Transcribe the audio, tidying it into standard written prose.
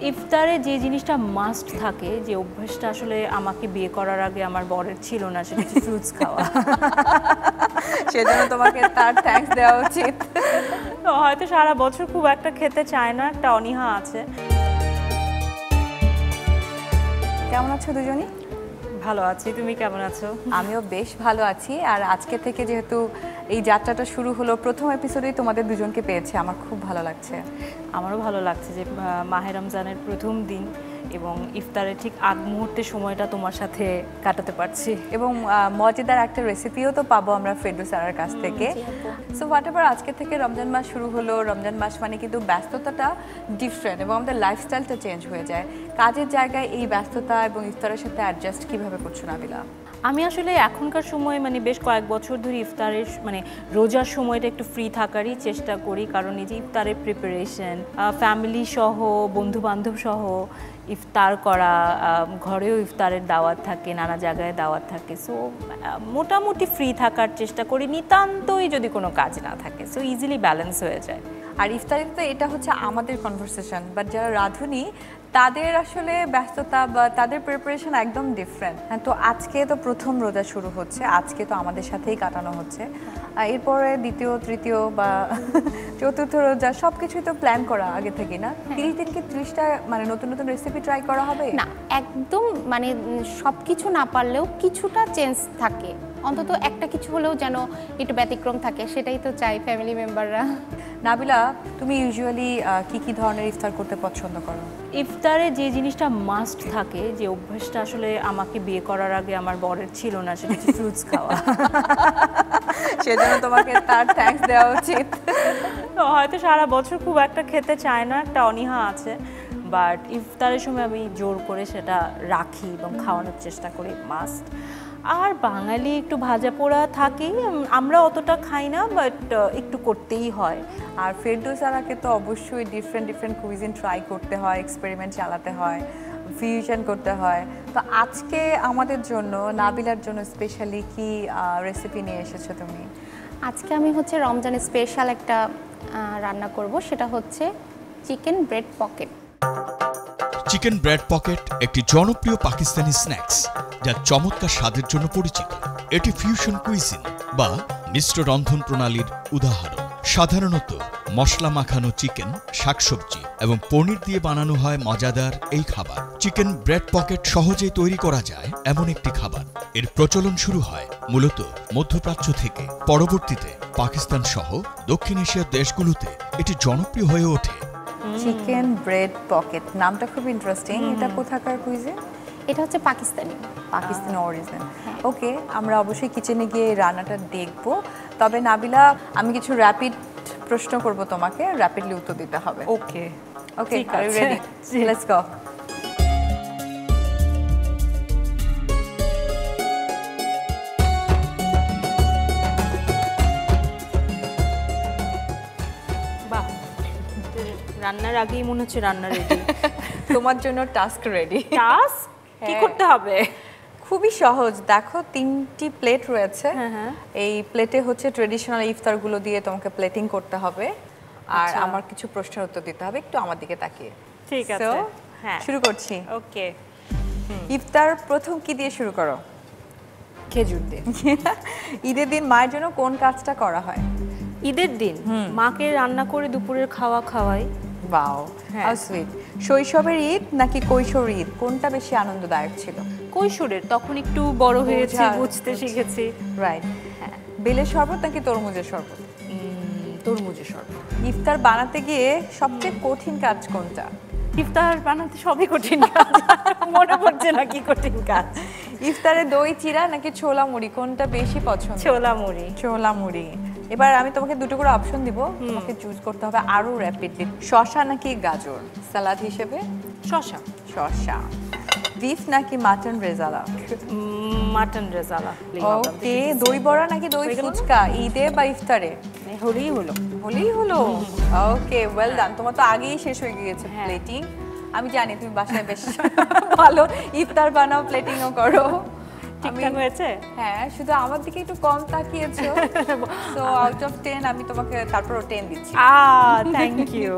ইফতারে যে জিনিসটা মাস্ট থাকে, যে অভ্যাসটা আসলে আমাকে বিয়ে করার আগে আমার বরের ছিল না, সেটা হচ্ছে ফ্রুটস খাওয়া। সেজন্য তোমাকে তার থ্যাঙ্কস দেওয়া উচিত। তো হয়তো সারা বছর খুব একটা খেতে চায় না, একটা অনীহা আছে। কেমন আছো দুজনই? ভালো আছি, তুমি কেমন আছো? আমিও বেশ ভালো আছি। আর আজকে থেকে যেহেতু এই যাত্রাটা শুরু হলো, প্রথম এপিসোডেই তোমাদের দুজনকে পেয়েছে, আমার খুব ভালো লাগছে। আমারও ভালো লাগছে যে মাহে রমজানের প্রথম দিন এবং ইফতারের ঠিক আগ মুহূর্তের সময়টা তোমার সাথে কাটাতে পারছি। এবং মজাদার একটা রেসিপিও তো পাবো আমরা ফেরদৌস স্যারের কাছ থেকে। সো হোয়াট এভার, আজকে থেকে রমজান মাস শুরু হলো। রমজান মাস মানে কিন্তু ব্যস্ততাটা ডিফারেন্ট এবং আমাদের লাইফস্টাইলটা চেঞ্জ হয়ে যায়। কাজের জায়গায় এই ব্যস্ততা এবং ইফতারের সাথে অ্যাডজাস্ট কিভাবে করছো নাবিলা? আমি আসলে এখনকার সময় মানে বেশ কয়েক বছর ধরে ইফতারের মানে রোজার সময়টা একটু ফ্রি থাকারই চেষ্টা করি, কারণ এই যে ইফতারের প্রিপারেশন, ফ্যামিলি সহ বন্ধু বান্ধব সহ ইফতার করা, ঘরেও ইফতারের দাওয়াত থাকে, নানা জায়গায় দাওয়াত থাকে। সো মোটামুটি ফ্রি থাকার চেষ্টা করি, নিতান্তই যদি কোনো কাজ না থাকে, সো ইজিলি ব্যালেন্স হয়ে যায়। আর ইফতারিতে তো এটা হচ্ছে আমাদের কনভারসেশন, বাট যারা রাঁধুনি তাদের আসলে ব্যস্ততা বা তাদের প্রিপারেশন একদম ডিফারেন্ট। হ্যাঁ, তো আজকে তো প্রথম রোজা শুরু হচ্ছে, আজকে তো আমাদের সাথেই কাটানো হচ্ছে। এরপরে দ্বিতীয়, তৃতীয় বা চতুর্থ রোজা সব কিছুই তো প্ল্যান করা আগে থেকে, না? 30 দিনকে 30টা মানে নতুন নতুন রেসিপি ট্রাই করা হবে না, একদম মানে সব কিছু না পারলেও কিছুটা চেঞ্জ থাকে, অন্তত একটা কিছু হলেও যেন একটু ব্যতিক্রম থাকে, সেটাই তো চাই ফ্যামিলি মেম্বাররা। নাবিলা, তুমি ইউজুয়ালি কি ধরনের ইফতার করতে পছন্দ করো? ইফতারে যে জিনিসটা মাস্ট থাকে, যে অভ্যাসটা আসলে আমাকে বিয়ে করার আগে আমার বরের ছিল না, সেটা হচ্ছে ফ্রুটস খাওয়া। সেজন্য তোমাকে তার থ্যাঙ্কস দেওয়া উচিত। তো হয়তো সারা বছর খুব একটা খেতে চায় না, একটা অনীহা আছে, বাট ইফতারের সময় আমি জোর করে সেটা রাখি এবং খাওয়ানোর চেষ্টা করি, মাস্ট। আর বাঙালি একটু ভাজা পোড়া থাকেই, আমরা অতটা খাই না, বাট একটু করতেই হয়। আর ফেরদৌস স্যারকে তো অবশ্যই ডিফারেন্ট ডিফারেন্ট কুইজিন ট্রাই করতে হয়, এক্সপেরিমেন্ট চালাতে হয়, ফিউশন করতে হয়। তো আজকে আমাদের জন্য, নাবিলার জন্য স্পেশালি কি রেসিপি নিয়ে এসেছো তুমি? আজকে আমি হচ্ছে রমজানের স্পেশাল একটা রান্না করব, সেটা হচ্ছে chicken bread pocket. Chicken bread pocket একটি জনপ্রিয় পাকিস্তানি স্ন্যাক্স যা চমৎকার স্বাদের জন্য পরিচিত। এটি ফিউশন কুইজিন বা মিশ্র রন্ধন প্রণালীর উদাহরণ। সাধারণত মশলা মাখানো চিকেন, শাকসবজি এবং পনির দিয়ে বানানো হয় মজাদার এই খাবার। চিকেন ব্রেড পকেট সহজেই তৈরি করা যায় এমন একটি খাবার। এর প্রচলন শুরু হয় মূলত মধ্যপ্রাচ্য থেকে। পরবর্তীতে পাকিস্তান সহ দক্ষিণ এশিয়ার দেশগুলোতে এটি জনপ্রিয় হয়ে ওঠে। চিকেন ব্রেড পকেট নামটা খুব ইন্টারেস্টিং। এটা কোথাকার কুইজিন? এটা হচ্ছে পাকিস্তানি অরিজিন। ওকে, আমরা অবশ্যই কিচেনে গিয়ে রান্নাটা দেখব। তবে নাবিলা, আমি কিছু র্যাপিড প্রশ্ন করব তোমাকে, র্যাপিডলি উত্তর দিতে হবে। ওকে ওকে, ঠিক আর ইউ আছে। রেডি? Let's go. বাহ, রান্নার আগেই মনে হচ্ছে রান্না রেডি। তোমার জন্য টাস্ক রেডি। টাস্ক কি করতে হবে? খুবই সহজ। দেখো, 3টি প্লেট রয়েছে। হ্যাঁ। এই প্লেটে হচ্ছে ট্রেডিশনাল ইফতারগুলো দিয়ে তোমাকে প্লেটিং করতে হবে, আর আচ্ছা। আমার কিছু প্রশ্নের উত্তর দিতে হবে একটু আমার দিকে তাকিয়ে। ঠিক আছে, So, হ্যাঁ শুরু করছি। ওকে। ইফতার প্রথম কি দিয়ে শুরু করো? খেজুর দিয়ে। ঈদের দিন মায়ের জন্য কোন কাজটা করা হয়? ঈদের দিন মাকে রান্না করে দুপুরের খাওয়া খাওয়াই। বাও, হ্যাঁ। How sweet. শৈশবের ঈদ নাকি কৈশোর ঈদ, কোনটা বেশি আনন্দদায়ক ছিল? কৈশোরের, তখন একটু বড় হয়েছি, বোঝার, বুঝতে শিখেছি। রাইট। হ্যাঁ, বেলের শরবত নাকি তরমুজের শরবত? তরমুজের শরবত। ইফতার বানাতে গিয়ে সবচেয়ে কঠিন কাজ কোনটা? ইফতার বানাতে সবই কঠিন কাজ, মনে পড়ছে না কি কঠিন কাজ। ইফতারে দই চিরা নাকি ছোলা মুড়ি, কোনটা বেশি পছন্দ? ছোলা মুড়ি। ছোলা মুড়ি। এবার আমি তোমাকে দুটো করে অপশন দিব, তোমাকে চুজ করতে হবে আরো র্যাপিডলি। শসা নাকি গাজর সালাদ হিসেবে? শসা। শসা। বিফ নাকি মাটন রেজালা? মাটন রেজালা। ওকে, দই বড়া নাকি দই হয়ে গেল না? ফুচকা, ঈদে বা ইফতারে? হলেই হলো। হলেই হলো। ওকে, ওয়েল ডান। তোমার তো আগেই শেষ হয়ে গিয়েছে হ্যাঁ। প্লেটিং। আমি জানি তুমি বাসায় বেশ ভালো ইফতার বানাও, প্লেটিংও করো। ঠিকঠাক হয়েছে? হ্যাঁ, শুধু আমার দিকে একটু কম তাকিয়েছো। সো আউট অফ 10 আমি তোমাকে তারপর 10 দিচ্ছি। Thank you.